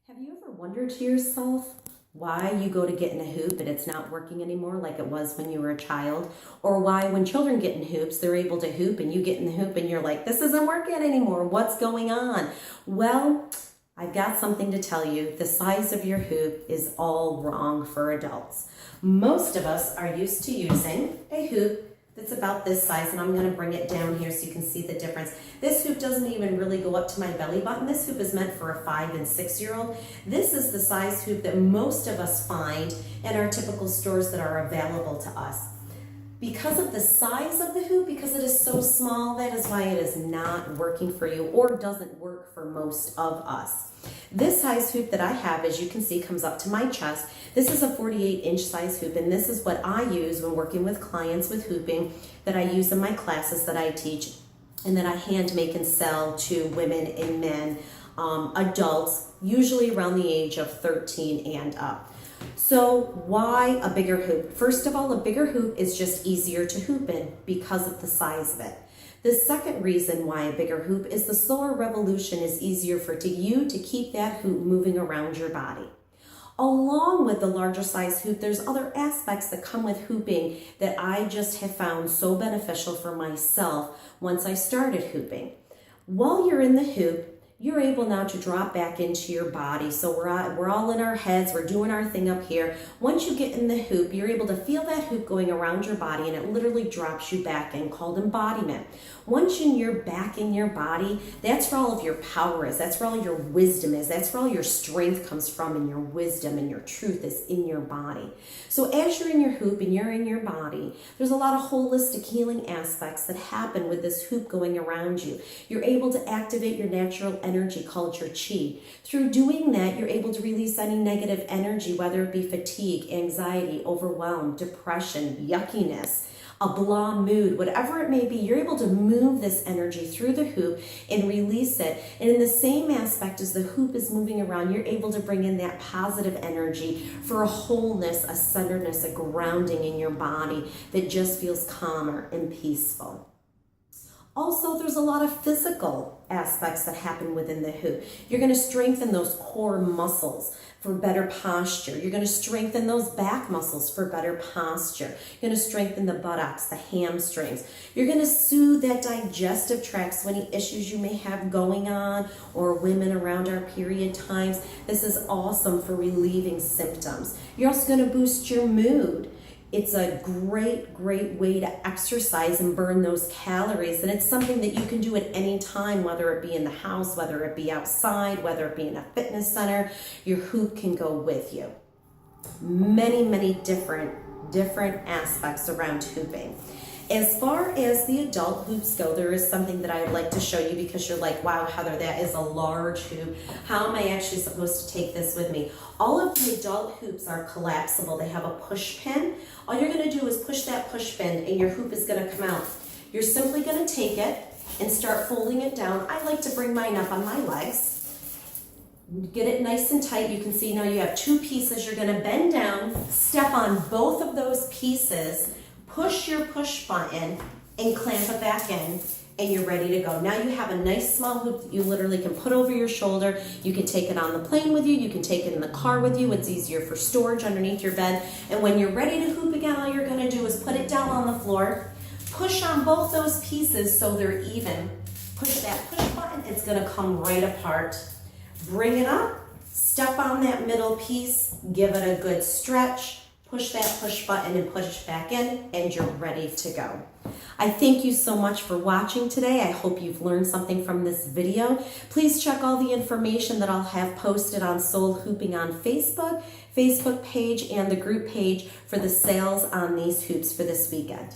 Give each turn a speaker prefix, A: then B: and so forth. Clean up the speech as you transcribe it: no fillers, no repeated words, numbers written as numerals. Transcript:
A: Have you ever wondered to yourself why you go to get in a hoop and it's not working anymore like it was when you were a child? Or why when children get in hoops, they're able to hoop and you get in the hoop and you're like, this isn't working anymore. What's going on? Well, I've got something to tell you. The size of your hoop is all wrong for adults. Most of us are used to using a hoop that's about this size, and I'm going to bring it down here so you can see the difference. This hoop doesn't even really go up to my belly button. This hoop is meant for a 5- and 6-year-old. This is the size hoop that most of us find in our typical stores that are available to us. Because of the size of the hoop, because it is so small, that is why it is not working for you or doesn't work for most of us. This size hoop that I have, as you can see, comes up to my chest. This is a 48-inch size hoop, and this is what I use when working with clients with hooping, that I use in my classes that I teach, and that I hand make and sell to women and men, adults, usually around the age of 13 and up. So why a bigger hoop? First of all, a bigger hoop is just easier to hoop in because of the size of it. The second reason why a bigger hoop is the slower revolution is easier for you to keep that hoop moving around your body. Along with the larger size hoop, there's other aspects that come with hooping that I just have found so beneficial for myself once I started hooping. While you're in the hoop, you're able now to drop back into your body. So we're all in our heads, we're doing our thing up here. Once you get in the hoop, you're able to feel that hoop going around your body, and it literally drops you back in, called embodiment. Once you're back in your body, that's where all of your power is. That's where all your wisdom is. That's where all your strength comes from, and your wisdom and your truth is in your body. So as you're in your hoop and you're in your body, there's a lot of holistic healing aspects that happen with this hoop going around you. You're able to activate your natural energy called your chi. Through doing that, you're able to release any negative energy, whether it be fatigue, anxiety, overwhelm, depression, yuckiness, a blah mood, whatever it may be. You're able to move this energy through the hoop and release it. And in the same aspect as the hoop is moving around, you're able to bring in that positive energy for a wholeness, a centeredness, a grounding in your body that just feels calmer and peaceful. Also, there's a lot of physical aspects that happen within the hoop. You're going to strengthen those core muscles for better posture. You're going to strengthen those back muscles for better posture. You're going to strengthen the buttocks, the hamstrings. You're going to soothe that digestive tract, so any issues you may have going on, or women around our period times. This is awesome for relieving symptoms. You're also going to boost your mood. It's a great way to exercise and burn those calories, and it's something that you can do at any time, whether it be in the house, whether it be outside, whether it be in a fitness center. Your hoop can go with you. Many different aspects around hooping. As far as the adult hoops go, there is something that I'd like to show you, because you're like, wow, Heather, that is a large hoop. How am I actually supposed to take this with me? All of the adult hoops are collapsible. They have a push pin. All you're going to do is push that push pin and your hoop is going to come out. You're simply going to take it and start folding it down. I like to bring mine up on my legs. Get it nice and tight. You can see now you have two pieces. You're going to bend down, step on both of those pieces, push your push button, and clamp it back in, and you're ready to go. Now you have a nice small hoop that you literally can put over your shoulder. You can take it on the plane with you. You can take it in the car with you. It's easier for storage underneath your bed. And when you're ready to hoop again, all you're going to do is put it down on the floor, push on both those pieces so they're even. Push that push button. It's going to come right apart. Bring it up, step on that middle piece, give it a good stretch, push that push button and push back in, and you're ready to go. I thank you so much for watching today. I hope you've learned something from this video. Please check all the information that I'll have posted on Soul Hooping on Facebook page, and the group page for the sales on these hoops for this weekend.